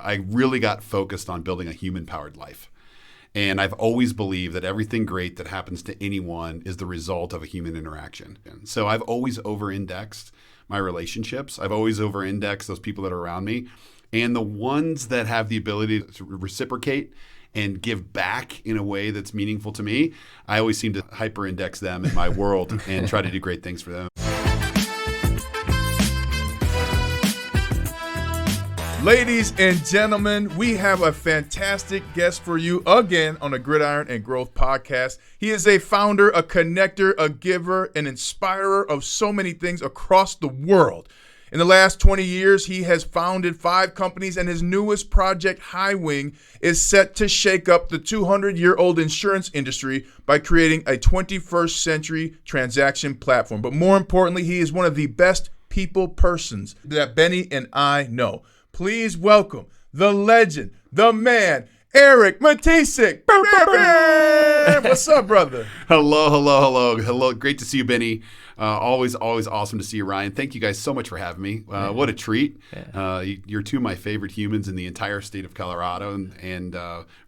I really got focused on building a human-powered life. And I've always believed that everything great that happens to anyone is the result of a human interaction. And so I've always over-indexed my relationships. I've always over-indexed those people that are around me. And the ones that have the ability to reciprocate and give back in a way that's meaningful to me, I always seem to hyper-index them in my world and try to do great things for them. Ladies and gentlemen, we have a fantastic guest for you again on the Gridiron and Growth podcast. He is a founder, a connector, a giver, an inspirer of so many things across the world. In the last 20 years, he has founded 5 companies, and his newest project, Highwing, is set to shake up the 200-year-old insurance industry by creating a 21st century transaction platform. But more importantly, he is one of the best people persons that Benny and I know. Please welcome the legend, the man, Erik Mitisek. What's up, brother? Hello. Great to see you, Benny. Always awesome to see you, Ryan. Thank you guys so much for having me. What a treat. You're two of my favorite humans in the entire state of Colorado, and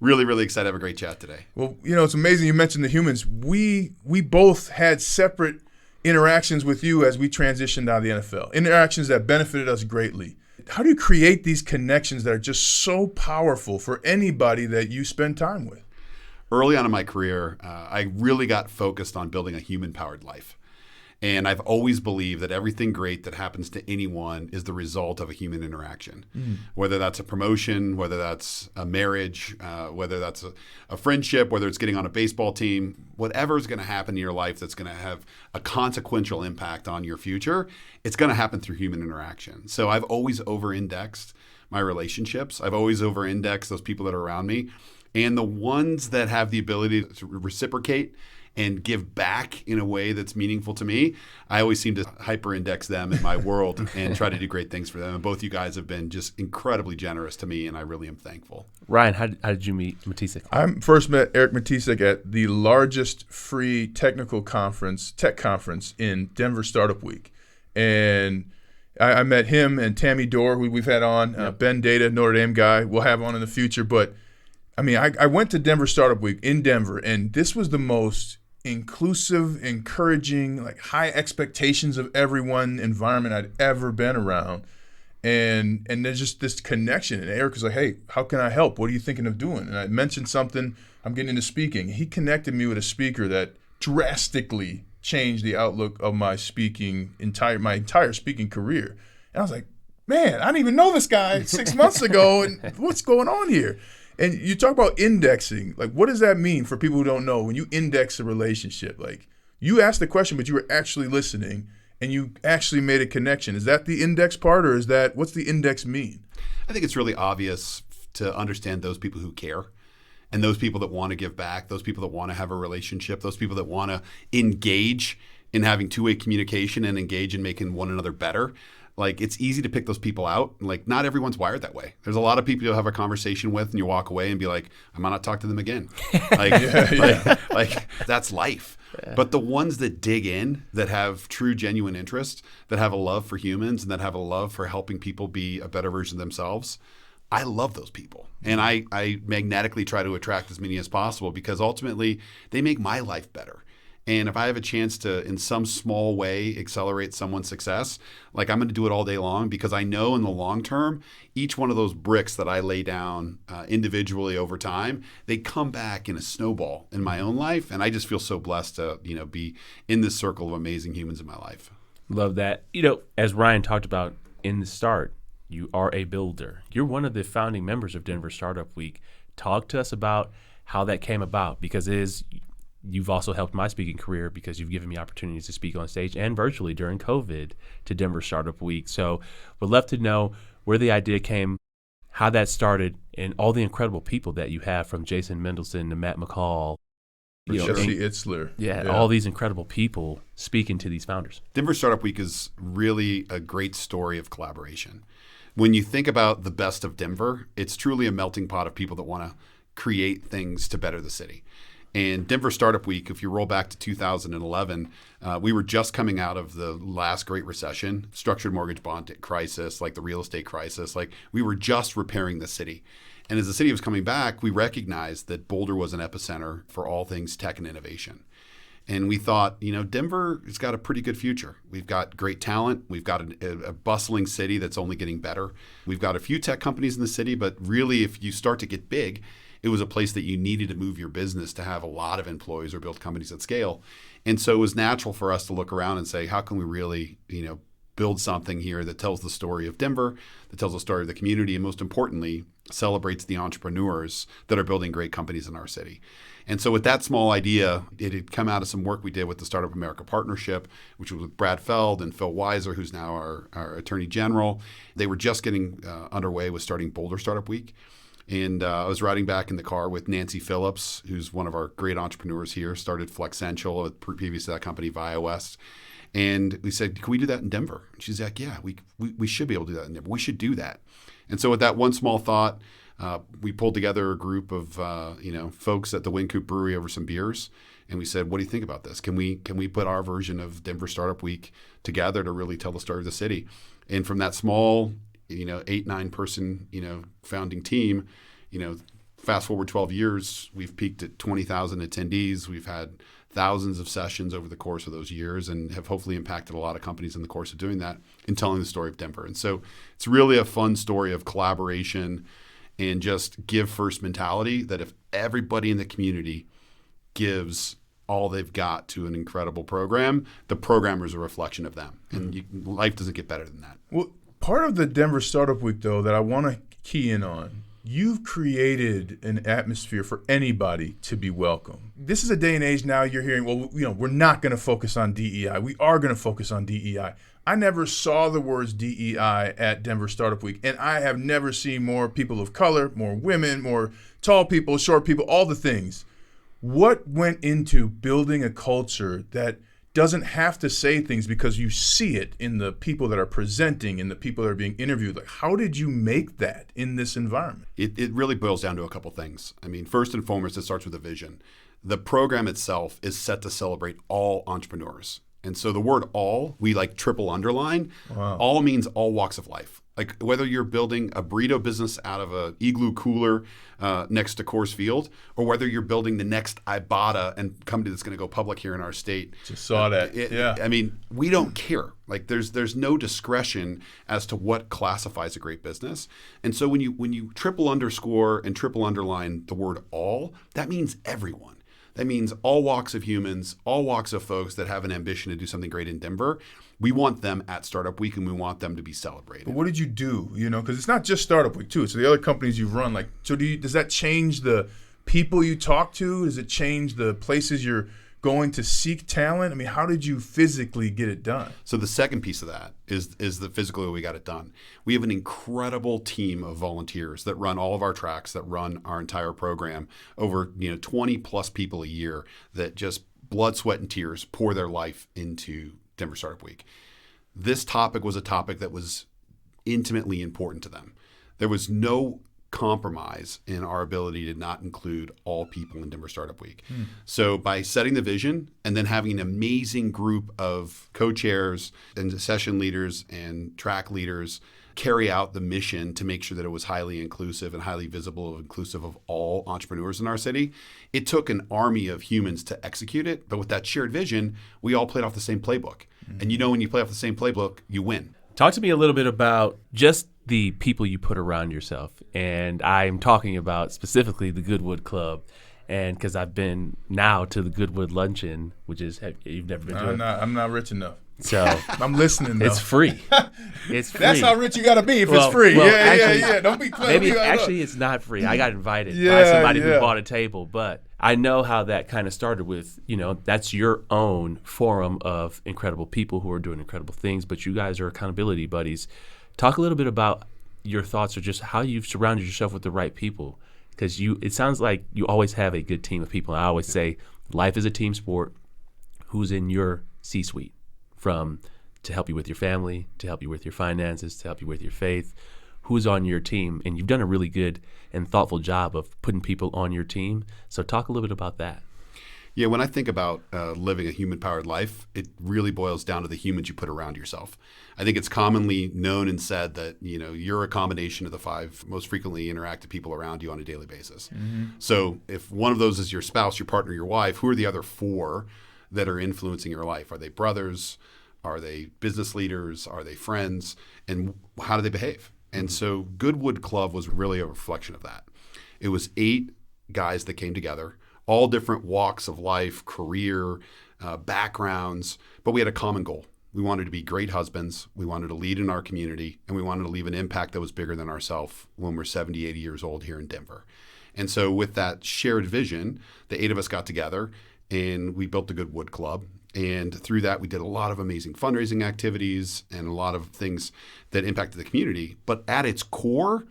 really excited to have a great chat today. Well, it's amazing you mentioned the humans. We both had separate interactions with you as we transitioned out of the NFL, interactions that benefited us greatly. How do you create these connections that are just so powerful for anybody that you spend time with? Early on in my career, I really got focused on building a human-powered life. And I've always believed that everything great that happens to anyone is the result of a human interaction. Whether that's a promotion, whether that's a marriage, whether that's a friendship, whether it's getting on a baseball team, whatever is going to happen in your life that's going to have a consequential impact on your future, it's going to happen through human interaction. So I've always over-indexed my relationships. I've always over-indexed those people that are around me. And the ones that have the ability to reciprocate and give back in a way that's meaningful to me, I always seem to hyper-index them in my world and try to do great things for them. And both you guys have been just incredibly generous to me, and I really am thankful. Ryan, how did you meet Mitisek? I first met Erik Mitisek at the largest free technical conference, tech conference in Denver Startup Week. And I met him and Tammy Dorr, who we've had on, Ben Data, Notre Dame guy, we'll have on in the future. But, I went to Denver Startup Week in Denver, and this was the most inclusive, encouraging, like high expectations of everyone environment I'd ever been around. And there's just this connection. And Erik was like, hey, how can I help? What are you thinking of doing? And I mentioned something, I'm getting into speaking. He connected me with a speaker that drastically changed the outlook of my entire speaking career. And I was like, man, I didn't even know this guy 6 months ago, and what's going on here? And you talk about indexing. Like, what does that mean for people who don't know? When you index a relationship, like you asked the question, but you were actually listening and you actually made a connection. Is that the index part, or what's the index mean? I think it's really obvious to understand those people who care and those people that want to give back, those people that want to have a relationship, those people that want to engage in having two-way communication and engage in making one another better. Like, it's easy to pick those people out. Like, not everyone's wired that way. There's a lot of people you'll have a conversation with and you walk away and be like, I might not talk to them again. Like, that's life. Yeah. But the ones that dig in, that have true, genuine interest, that have a love for humans and that have a love for helping people be a better version of themselves, I love those people. And I magnetically try to attract as many as possible because ultimately they make my life better. And if I have a chance to, in some small way, accelerate someone's success, like, I'm going to do it all day long, because I know in the long term, each one of those bricks that I lay down individually over time, they come back in a snowball in my own life. And I just feel so blessed to, be in this circle of amazing humans in my life. Love that. As Ryan talked about in the start, you are a builder. You're one of the founding members of Denver Startup Week. Talk to us about how that came about, because you've also helped my speaking career, because you've given me opportunities to speak on stage and virtually during COVID to Denver Startup Week. So we'd love to know where the idea came, how that started, and all the incredible people that you have, from Jason Mendelson to Matt McCall. Jesse Itzler. Yeah, all these incredible people speaking to these founders. Denver Startup Week is really a great story of collaboration. When you think about the best of Denver, it's truly a melting pot of people that want to create things to better the city. And Denver Startup Week, if you roll back to 2011, we were just coming out of the last Great Recession, structured mortgage bond crisis, like the real estate crisis. Like we were just repairing the city. And as the city was coming back, we recognized that Boulder was an epicenter for all things tech and innovation. And we thought, Denver has got a pretty good future. We've got great talent. We've got a bustling city that's only getting better. We've got a few tech companies in the city, but really if you start to get big, it was a place that you needed to move your business to have a lot of employees or build companies at scale. And so it was natural for us to look around and say, how can we really, build something here that tells the story of Denver, that tells the story of the community, and most importantly, celebrates the entrepreneurs that are building great companies in our city. And so with that small idea, it had come out of some work we did with the Startup America Partnership, which was with Brad Feld and Phil Weiser, who's now our Attorney General. They were just getting underway with starting Boulder Startup Week. And I was riding back in the car with Nancy Phillips, who's one of our great entrepreneurs here, started Flexential, previous to that company, ViaWest. And we said, can we do that in Denver? And she's like, yeah, we should be able to do that in Denver. We should do that. And so with that one small thought, we pulled together a group of folks at the Wind Coop Brewery over some beers. And we said, what do you think about this? Can we put our version of Denver Startup Week together to really tell the story of the city? And from that small 8-9 person, founding team, fast forward 12 years, we've peaked at 20,000 attendees. We've had thousands of sessions over the course of those years and have hopefully impacted a lot of companies in the course of doing that and telling the story of Denver. And so it's really a fun story of collaboration and just give first mentality that if everybody in the community gives all they've got to an incredible program, the programmer is a reflection of them. And life doesn't get better than that. Well, part of the Denver Startup Week, though, that I want to key in on, you've created an atmosphere for anybody to be welcome. This is a day and age now you're hearing, we're not going to focus on DEI. We are going to focus on DEI. I never saw the words DEI at Denver Startup Week, and I have never seen more people of color, more women, more tall people, short people, all the things. What went into building a culture that doesn't have to say things because you see it in the people that are presenting and the people that are being interviewed? Like, how did you make that in this environment? It really boils down to a couple things. I mean, first and foremost, it starts with a vision. The program itself is set to celebrate all entrepreneurs. And so the word all, we triple underline. Wow. All means all walks of life. Like whether you're building a burrito business out of a igloo cooler next to Coors Field, or whether you're building the next Ibotta and company that's going to go public here in our state. Just saw that. Yeah. I mean, we don't care. Like there's no discretion as to what classifies a great business. And so when you triple underscore and triple underline the word all, that means everyone. That means all walks of humans, all walks of folks that have an ambition to do something great in Denver. We want them at Startup Week, and we want them to be celebrated. But what did you do? Because it's not just Startup Week, too. It's the other companies you've run. Does that change the people you talk to? Does it change the places you're going to seek talent? I mean, how did you physically get it done? So the second piece of that is the physical way we got it done. We have an incredible team of volunteers that run all of our tracks, that run our entire program, over 20 plus people a year that just blood, sweat, and tears pour their life into Denver Startup Week. This topic was a topic that was intimately important to them. There was no compromise in our ability to not include all people in Denver Startup Week. So by setting the vision and then having an amazing group of co-chairs and session leaders and track leaders carry out the mission to make sure that it was highly inclusive and highly visible and inclusive of all entrepreneurs in our city, it took an army of humans to execute it. But with that shared vision, we all played off the same playbook. And when you play off the same playbook, you win. Talk to me a little bit about just the people you put around yourself. And I'm talking about specifically the Goodwood Club. And because I've been now to the Goodwood Luncheon, which is, you've never been to it? I'm not rich enough. So I'm listening, though. It's free. It's free. That's how rich you got to be if it's free. Yeah. Don't be clever. Maybe actually it's not free. I got invited by somebody who bought a table. But I know how that kind of started with, that's your own forum of incredible people who are doing incredible things. But you guys are accountability buddies. Talk a little bit about your thoughts or just how you've surrounded yourself with the right people. Because it sounds like you always have a good team of people. And I always say life is a team sport. Who's in your C-suite? To help you with your family, to help you with your finances, to help you with your faith, who's on your team. And you've done a really good and thoughtful job of putting people on your team. So talk a little bit about that. Yeah, when I think about living a human-powered life, it really boils down to the humans you put around yourself. I think it's commonly known and said that you're a combination of the 5 most frequently interactive people around you on a daily basis. So if one of those is your spouse, your partner, your wife, who are the other 4 that are influencing your life? Are they brothers? Are they business leaders? Are they friends? And how do they behave? And so Goodwood Club was really a reflection of that. It was 8 guys that came together, all different walks of life, career, backgrounds, but we had a common goal. We wanted to be great husbands. We wanted to lead in our community, and we wanted to leave an impact that was bigger than ourselves when we're 70, 80 years old here in Denver. And so with that shared vision, the 8 of us got together and we built the Goodwood Club. And through that, we did a lot of amazing fundraising activities and a lot of things that impacted the community. But at its core,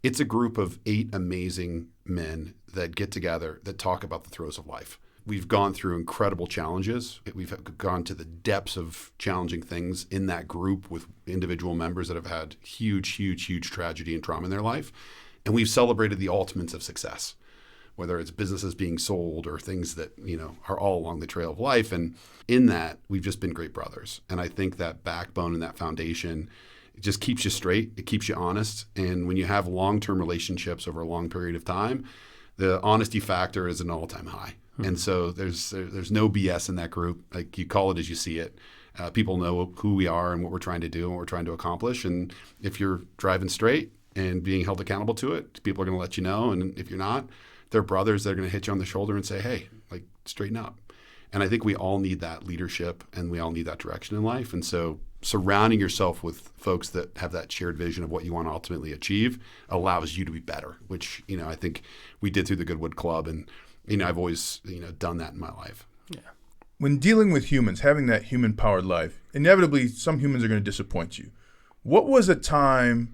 it's a group of 8 amazing men that get together that talk about the throes of life. We've gone through incredible challenges. We've gone to the depths of challenging things in that group with individual members that have had huge, huge, huge tragedy and trauma in their life. And we've celebrated the ultimates of success, whether it's businesses being sold or things that, are all along the trail of life. And in that, we've just been great brothers. And I think that backbone and that foundation, it just keeps you straight. It keeps you honest. And when you have long-term relationships over a long period of time, the honesty factor is an all-time high. And so there's no BS in that group. Like, you call it as you see it. People know who we are and what we're trying to do and what we're trying to accomplish. And if you're driving straight and being held accountable to it, people are going to let you know. And if you're not, they're brothers that are going to hit you on the shoulder and say, hey, like, straighten up. And I think we all need that leadership and we all need that direction in life. And so surrounding yourself with folks that have that shared vision of what you want to ultimately achieve allows you to be better, which, I think we did through the Goodwood Club. And, I've always, done that in my life. Yeah. When dealing with humans, having that human-powered life, inevitably some humans are going to disappoint you. What was a time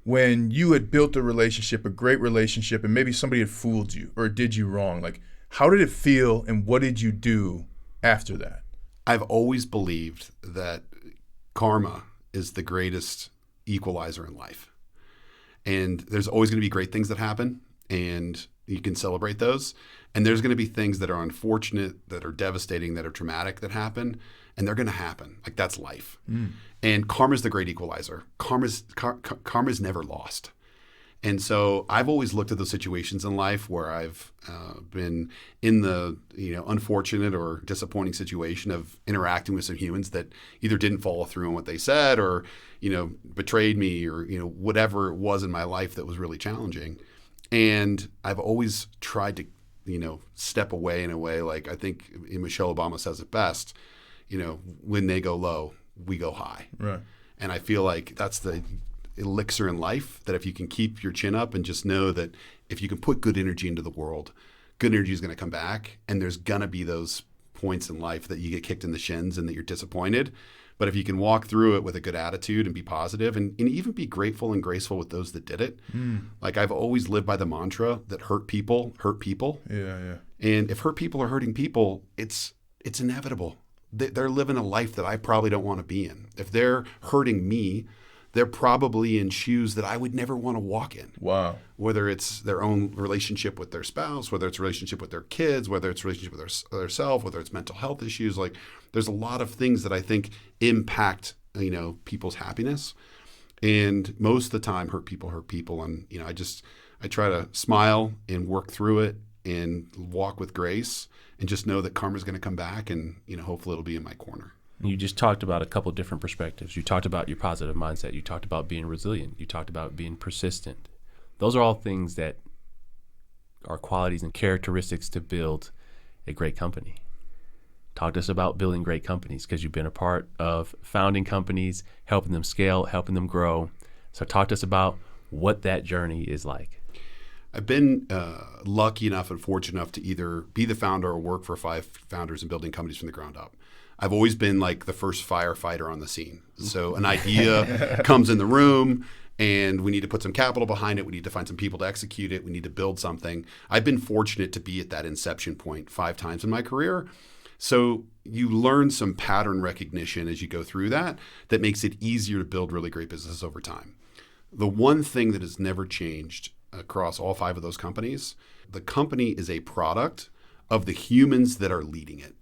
when you had built a relationship, a great relationship, and maybe somebody had fooled you or did you wrong? Like, how did it feel and what did you do after that? I've always believed that karma is the greatest equalizer in life. And there's always going to be great things that happen, and you can celebrate those. And there's going to be things that are unfortunate, that are devastating, that are traumatic that happen, and they're going to happen. Like, that's life. And karma's the great equalizer. Karma's never lost. And so I've always looked at those situations in life where I've been in the unfortunate or disappointing situation of interacting with some humans that either didn't follow through on what they said or betrayed me or whatever it was in my life that was really challenging. And I've always tried to step away in a way, like I think Michelle Obama says it best, when they go low, we go high. Right. And I feel like that's the elixir in life, that if you can keep your chin up and just know that if you can put good energy into the world, good energy is going to come back. And there's going to be those points in life that you get kicked in the shins and that you're disappointed. But if you can walk through it with a good attitude and be positive and even be grateful and graceful with those that did it. Like, I've always lived by the mantra that hurt people hurt people. Yeah. And if hurt people are hurting people, it's inevitable. They're living a life that I probably don't want to be in. If they're hurting me, they're probably in shoes that I would never want to walk in. Wow. Whether it's their own relationship with their spouse, whether it's a relationship with their kids, whether it's a relationship with their self, whether it's mental health issues. Like, there's a lot of things that I think impact, people's happiness. And most of the time, hurt people. And, I try to smile and work through it and walk with grace and just know that karma's going to come back and, hopefully it'll be in my corner. You just talked about a couple of different perspectives. You talked about your positive mindset. You talked about being resilient. You talked about being persistent. Those are all things that are qualities and characteristics to build a great company. Talk to us about building great companies, because you've been a part of founding companies, helping them scale, helping them grow. So talk to us about what that journey is like. I've been lucky enough and fortunate enough to either be the founder or work for 5 founders and building companies from the ground up. I've always been like the first firefighter on the scene. So an idea comes in the room and we need to put some capital behind it. We need to find some people to execute it. We need to build something. I've been fortunate to be at that inception point 5 times in my career. So you learn some pattern recognition as you go through that makes it easier to build really great businesses over time. The one thing that has never changed across all 5 of those companies, the company is a product of the humans that are leading it.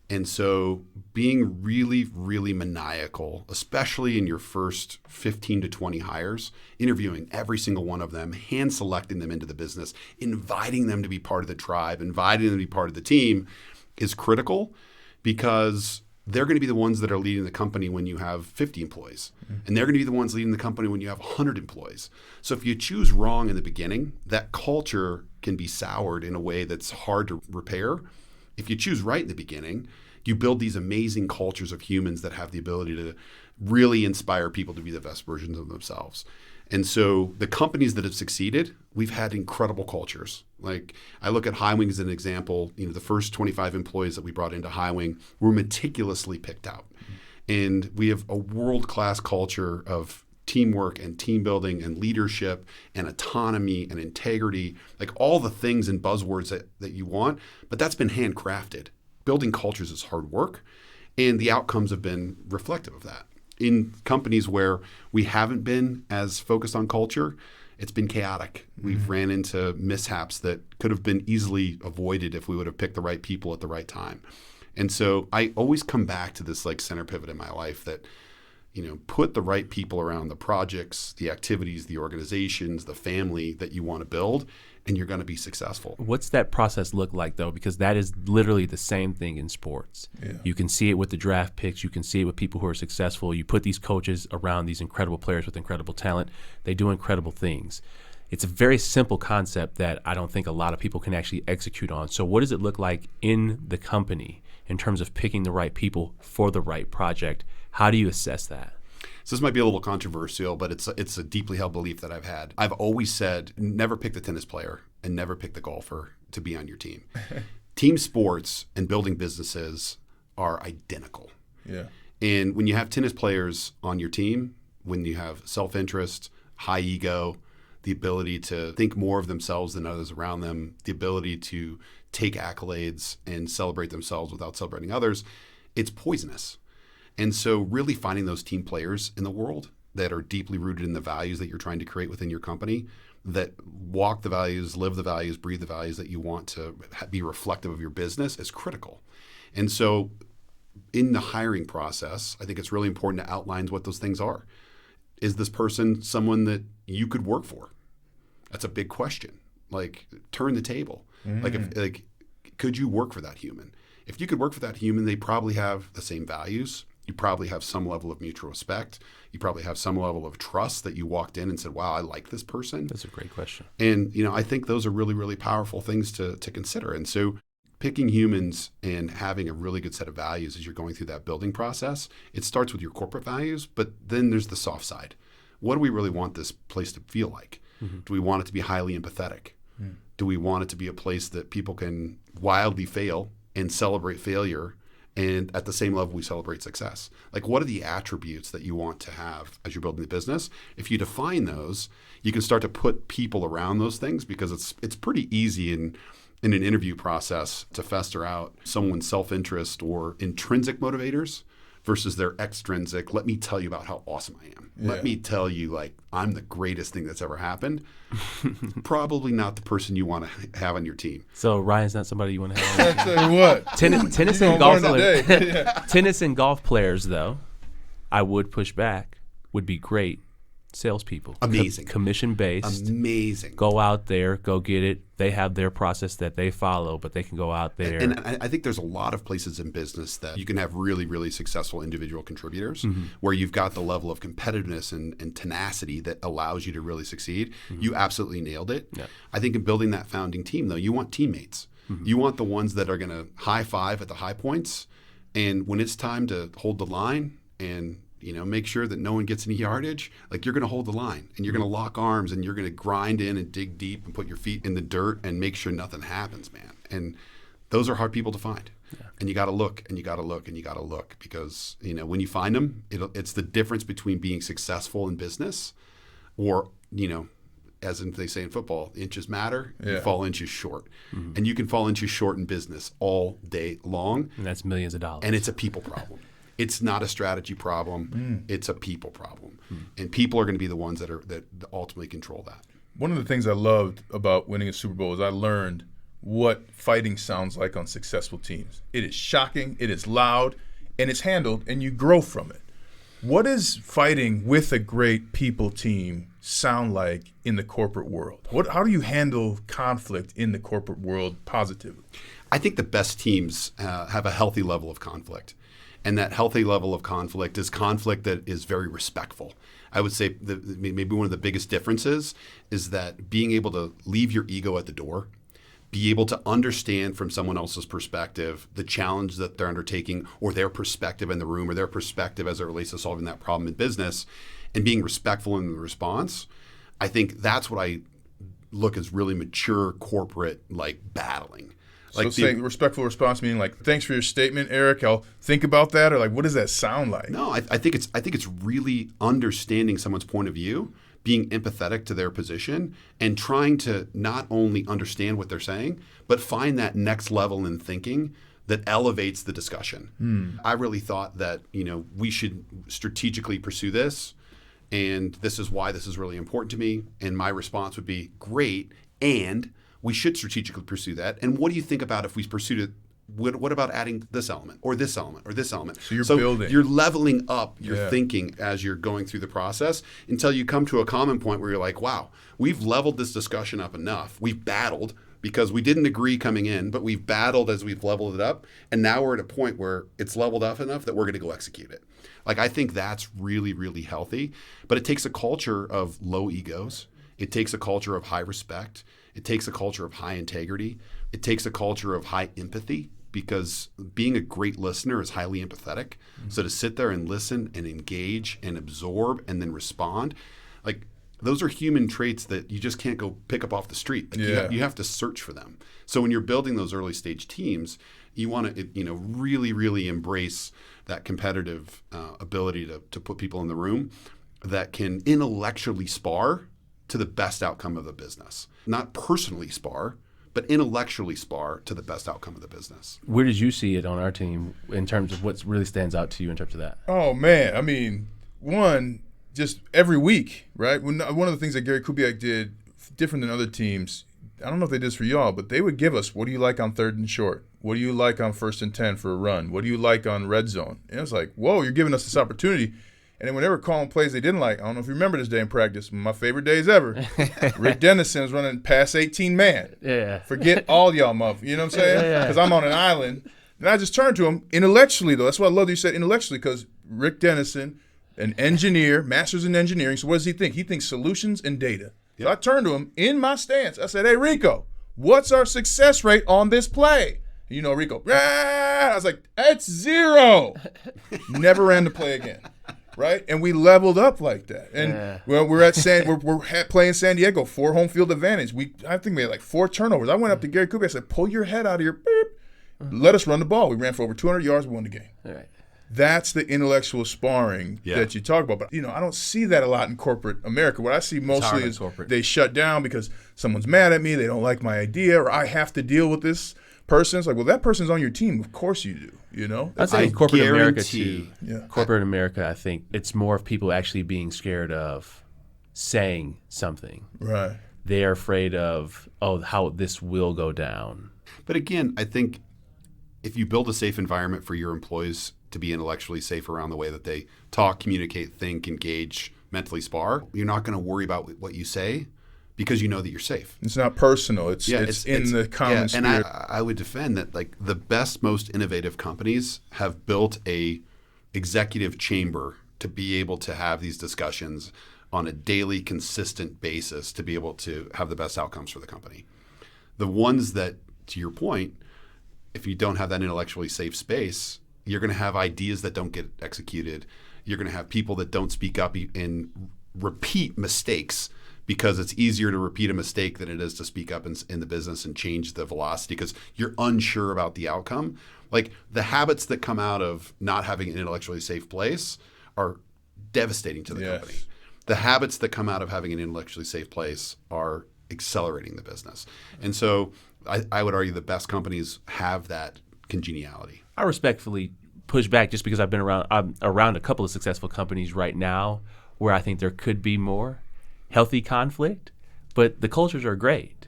And so being really, really maniacal, especially in your first 15 to 20 hires, interviewing every single one of them, hand selecting them into the business, inviting them to be part of the tribe, inviting them to be part of the team is critical, because they're going to be the ones that are leading the company when you have 50 employees. And they're going to be the ones leading the company when you have 100 employees. So if you choose wrong in the beginning, that culture can be soured in a way that's hard to repair. If you choose right in the beginning, you build these amazing cultures of humans that have the ability to really inspire people to be the best versions of themselves. And so the companies that have succeeded, we've had incredible cultures. Like, I look at Highwing as an example. The first 25 employees that we brought into Highwing were meticulously picked out. And we have a world-class culture of teamwork and team building and leadership and autonomy and integrity, like all the things and buzzwords that you want, but that's been handcrafted. Building cultures is hard work, and the outcomes have been reflective of that. In companies where we haven't been as focused on culture, it's been chaotic. We've ran into mishaps that could have been easily avoided if we would have picked the right people at the right time. And so I always come back to this like center pivot in my life that, put the right people around the projects, the activities, the organizations, the family that you want to build, and you're going to be successful. What's that process look like, though? Because that is literally the same thing in sports. Yeah. You can see it with the draft picks. You can see it with people who are successful. You put these coaches around these incredible players with incredible talent. They do incredible things. It's a very simple concept that I don't think a lot of people can actually execute on. So what does it look like in the company in terms of picking the right people for the right project? How do you assess that? So this might be a little controversial, but it's a deeply held belief that I've had. I've always said, never pick the tennis player and never pick the golfer to be on your team. Team sports and building businesses are identical. Yeah. And when you have tennis players on your team, when you have self-interest, high ego, the ability to think more of themselves than others around them, the ability to take accolades and celebrate themselves without celebrating others, it's poisonous. And so really finding those team players in the world that are deeply rooted in the values that you're trying to create within your company, that walk the values, live the values, breathe the values that you want to be reflective of your business is critical. And so in the hiring process, I think it's really important to outline what those things are. Is this person someone that you could work for? That's a big question. Like, turn the table. Could you work for that human? If you could work for that human, they probably have the same values. You probably have some level of mutual respect. You probably have some level of trust that you walked in and said, wow, I like this person. That's a great question. And, I think those are really, really powerful things to consider. And so picking humans and having a really good set of values as you're going through that building process, it starts with your corporate values, but then there's the soft side. What do we really want this place to feel like? Mm-hmm. Do we want it to be highly empathetic? Mm. Do we want it to be a place that people can wildly fail and celebrate failure, and at the same level we celebrate success? Like, what are the attributes that you want to have as you're building the business? If you define those, you can start to put people around those things, because it's pretty easy in an interview process to fester out someone's self-interest or intrinsic motivators versus their extrinsic, let me tell you about how awesome I am. Yeah. Let me tell you, like, I'm the greatest thing that's ever happened. Probably not the person you want to have on your team. So Ryan's not somebody you want to have on your team. I'll tell you what. Tennis and golf tennis and golf players, though, I would push back, would be great salespeople. Amazing. Commission-based. Amazing. Go out there, go get it. They have their process that they follow, but they can go out there. And I think there's a lot of places in business that you can have really, really successful individual contributors, mm-hmm. where you've got the level of competitiveness and tenacity that allows you to really succeed. Mm-hmm. You absolutely nailed it. Yeah. I think in building that founding team, though, you want teammates. Mm-hmm. You want the ones that are going to high five at the high points, and when it's time to hold the line and make sure that no one gets any yardage, like, you're going to hold the line and you're going to lock arms and you're going to grind in and dig deep and put your feet in the dirt and make sure nothing happens, man. And those are hard people to find. Yeah. And you got to look and you got to look and you got to look, because, when you find them, it's the difference between being successful in business or, as they say in football, inches matter. Yeah. You fall inches short. Mm-hmm. And you can fall inches short in business all day long. And that's millions of dollars. And it's a people problem. It's not a strategy problem. It's a people problem. And people are going to be the ones that ultimately control that. One of the things I loved about winning a Super Bowl is I learned what fighting sounds like on successful teams. It is shocking, it is loud, and it's handled, and you grow from it. What does fighting with a great people team sound like in the corporate world? How do you handle conflict in the corporate world positively? I think the best teams have a healthy level of conflict. And that healthy level of conflict is conflict that is very respectful. I would say maybe one of the biggest differences is that being able to leave your ego at the door, be able to understand from someone else's perspective the challenge that they're undertaking, or their perspective in the room, or their perspective as it relates to solving that problem in business, and being respectful in the response. I think that's what I look as really mature corporate battling. So saying respectful response meaning thanks for your statement, Erik, I'll think about that, or what does that sound like? No, I think it's really understanding someone's point of view, being empathetic to their position, and trying to not only understand what they're saying, but find that next level in thinking that elevates the discussion. I really thought that we should strategically pursue this, and this is why this is really important to me. And my response would be, great, and we should strategically pursue that. And what do you think about if we pursued it? What about adding this element or this element or this element? So you're building. You're leveling up your thinking as you're going through the process until you come to a common point where you're like, wow, we've leveled this discussion up enough. We've battled because we didn't agree coming in, but we've battled as we've leveled it up. And now we're at a point where it's leveled up enough that we're going to go execute it. I think that's really, really healthy. But it takes a culture of low egos. It takes a culture of high respect. It takes a culture of high integrity. It takes a culture of high empathy, because being a great listener is highly empathetic. So to sit there and listen and engage and absorb and then respond, those are human traits that you just can't go pick up off the street. You have to search for them. So when you're building those early stage teams, you want to really, really embrace that competitive ability to put people in the room that can intellectually spar to the best outcome of the business. Not personally spar, but intellectually spar to the best outcome of the business. Where did you see it on our team in terms of what really stands out to you in terms of that? Oh, man. I mean, one, just every week, right? One of the things that Gary Kubiak did different than other teams, I don't know if they did this for y'all, but they would give us, what do you like on 3rd and short? What do you like on 1st and 10 for a run? What do you like on red zone? And it was like, whoa, you're giving us this opportunity. And then when they were calling plays they didn't like, I don't know if you remember this day in practice, my favorite days ever. Rick Dennison was running past 18 man. Yeah. Forget all y'all motherfuckers. You know what I'm saying? Because I'm on an island. And I just turned to him intellectually, though. That's why I love that you said intellectually, because Rick Dennison, an engineer, master's in engineering. So what does he think? He thinks solutions and data. Yep. So I turned to him in my stance. I said, hey, Rico, what's our success rate on this play? Rico, I was like, it's 0. Never ran the play again. Right, and we leveled up like that, and we're playing San Diego, 4 home field advantage. I think we had 4 turnovers. I went up to Gary Kubiak, I said, "Pull your head out of here, let us run the ball." We ran for over 200 yards, we won the game. All right. That's the intellectual sparring that you talk about. But I don't see that a lot in corporate America. What I see mostly is they shut down because someone's mad at me, they don't like my idea, or I have to deal with this person. It's like, well, that person's on your team. Of course you do. I'd say corporate America too. Yeah. Corporate America, I think it's more of people actually being scared of saying something. Right. They're afraid of how this will go down. But again, I think if you build a safe environment for your employees to be intellectually safe around the way that they talk, communicate, think, engage, mentally spar, you're not going to worry about what you say, because you know that you're safe. It's not personal. It's in the common spirit. And I would defend that the best, most innovative companies have built a executive chamber to be able to have these discussions on a daily, consistent basis to be able to have the best outcomes for the company. The ones that, to your point, if you don't have that intellectually safe space, you're going to have ideas that don't get executed. You're going to have people that don't speak up and repeat mistakes, because it's easier to repeat a mistake than it is to speak up in the business and change the velocity because you're unsure about the outcome. The habits that come out of not having an intellectually safe place are devastating to the company. The habits that come out of having an intellectually safe place are accelerating the business. And so I would argue the best companies have that congeniality. I respectfully push back just because I'm around a couple of successful companies right now where I think there could be more healthy conflict, but the cultures are great.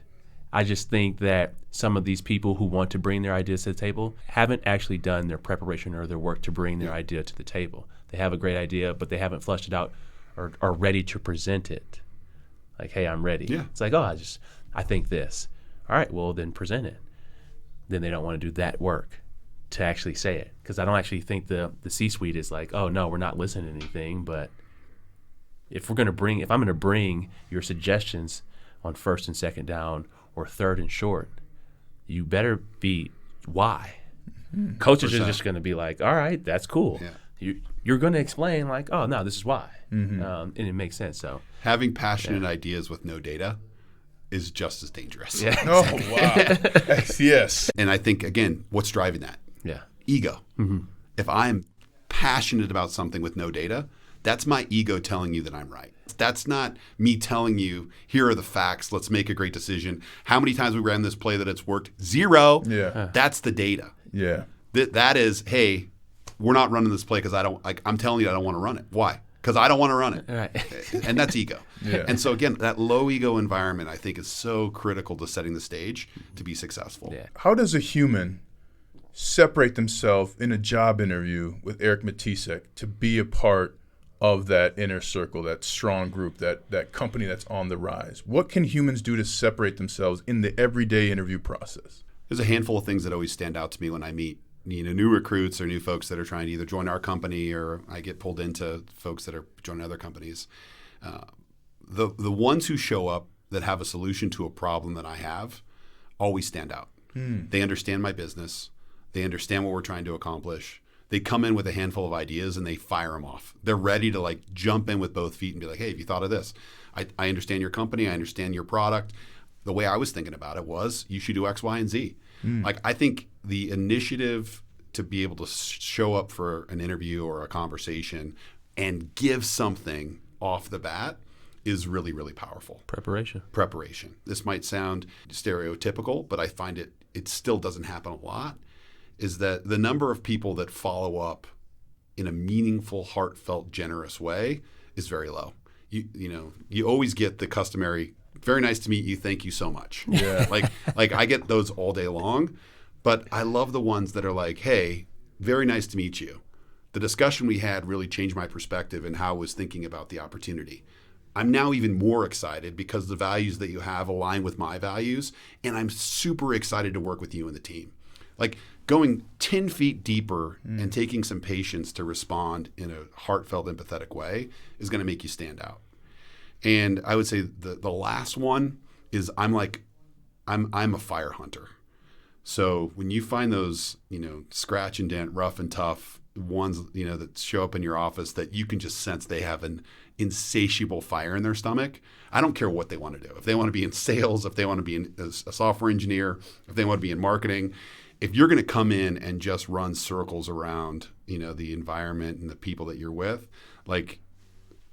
I just think that some of these people who want to bring their ideas to the table haven't actually done their preparation or their work to bring their idea to the table. They have a great idea, but they haven't fleshed it out or are ready to present it. Like, hey, I'm ready. Yeah. It's like, I think this. All right, well, then present it. Then they don't want to do that work to actually say it. Because I don't actually think the C-suite is like, oh, no, we're not listening to anything. But if I'm going to bring your suggestions on first and second down or third and short, you better be why. Coaches are just going to be like, all right, that's cool. Yeah. You're going to explain like, oh, no, this is why. And it makes sense. So having passionate ideas with no data is just as dangerous. Yeah. Oh, wow. Yes. And I think, again, what's driving that? Yeah. Ego. If I'm passionate about something with no data, that's my ego telling you that I'm right. That's not me telling you, here are the facts, let's make a great decision. How many times we ran this play that it's worked? 0. Yeah. That's the data. Yeah. That is, hey, we're not running this play because I'm telling you I don't want to run it. Why? Because I don't want to run it. Right. And that's ego. Yeah. And so again, that low ego environment I think is so critical to setting the stage to be successful. Yeah. How does a human separate themselves in a job interview with Erik Mitisek to be a part of that inner circle, that strong group, that company that's on the rise? What can humans do to separate themselves in the everyday interview process? There's a handful of things that always stand out to me when I meet new recruits or new folks that are trying to either join our company or I get pulled into folks that are joining other companies. The ones who show up that have a solution to a problem that I have always stand out. They understand my business. They understand what we're trying to accomplish. They come in with a handful of ideas and they fire them off. They're ready to like jump in with both feet and be like, hey, have you thought of this? I understand your company. I understand your product. The way I was thinking about it was you should do X, Y, and Z. Like I think the initiative to be able to show up for an interview or a conversation and give something off the bat is really, really powerful. Preparation. This might sound stereotypical, but I find it still doesn't happen a lot, is that the number of people that follow up in a meaningful, heartfelt, generous way is very low. You always get the customary, very nice to meet you, thank you so much. Yeah. like I get those all day long, but I love the ones that are like, hey, very nice to meet you. The discussion we had really changed my perspective and how I was thinking about the opportunity. I'm now even more excited because the values that you have align with my values, and I'm super excited to work with you and the team. Like going 10 feet deeper and taking some patience to respond in a heartfelt, empathetic way is going to make you stand out. And I would say the last one is I'm a fire hunter. So when you find those, scratch and dent, rough and tough ones, that show up in your office that you can just sense they have an insatiable fire in their stomach, I don't care what they want to do. If they want to be in sales, if they want to be a software engineer, if they want to be in marketing, if you're going to come in and just run circles around, the environment and the people that you're with, like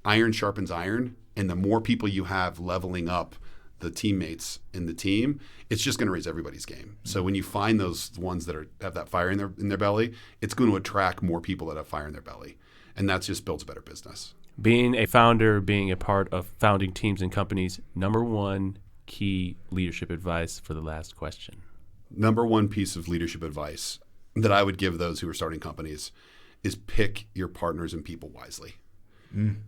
iron sharpens iron. And the more people you have leveling up the teammates in the team, it's just going to raise everybody's game. So when you find those ones that have that fire in their belly, it's going to attract more people that have fire in their belly. And that just builds a better business. Being a founder, being a part of founding teams and companies, number one key leadership advice for the last question. Number one piece of leadership advice that I would give those who are starting companies is pick your partners and people wisely.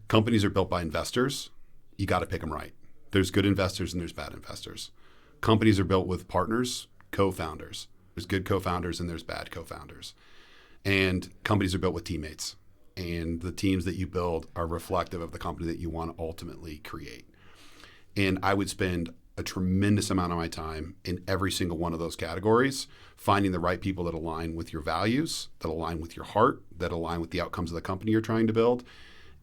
Companies are built by investors. You got to pick them right. There's good investors and there's bad investors. Companies are built with partners, co-founders. There's good co-founders and there's bad co-founders. And companies are built with teammates. And the teams that you build are reflective of the company that you want to ultimately create. And I would spend a tremendous amount of my time in every single one of those categories, finding the right people that align with your values, that align with your heart, that align with the outcomes of the company you're trying to build,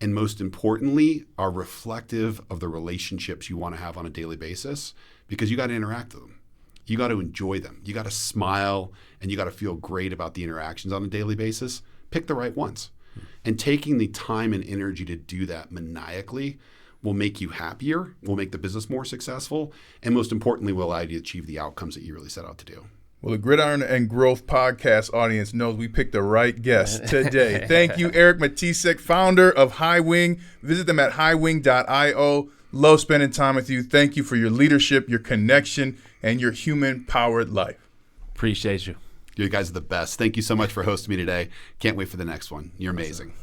and most importantly, are reflective of the relationships you want to have on a daily basis, because you got to interact with them. You got to enjoy them. You got to smile and you got to feel great about the interactions on a daily basis. Pick the right ones. And taking the time and energy to do that maniacally will make you happier, will make the business more successful, and most importantly, will allow you to achieve the outcomes that you really set out to do. Well, the Gridiron and Growth podcast audience knows we picked the right guest today. Thank you, Erik Mitisek, founder of High Wing. Visit them at highwing.io. Love spending time with you. Thank you for your leadership, your connection, and your human-powered life. Appreciate you. You guys are the best. Thank you so much for hosting me today. Can't wait for the next one. You're amazing.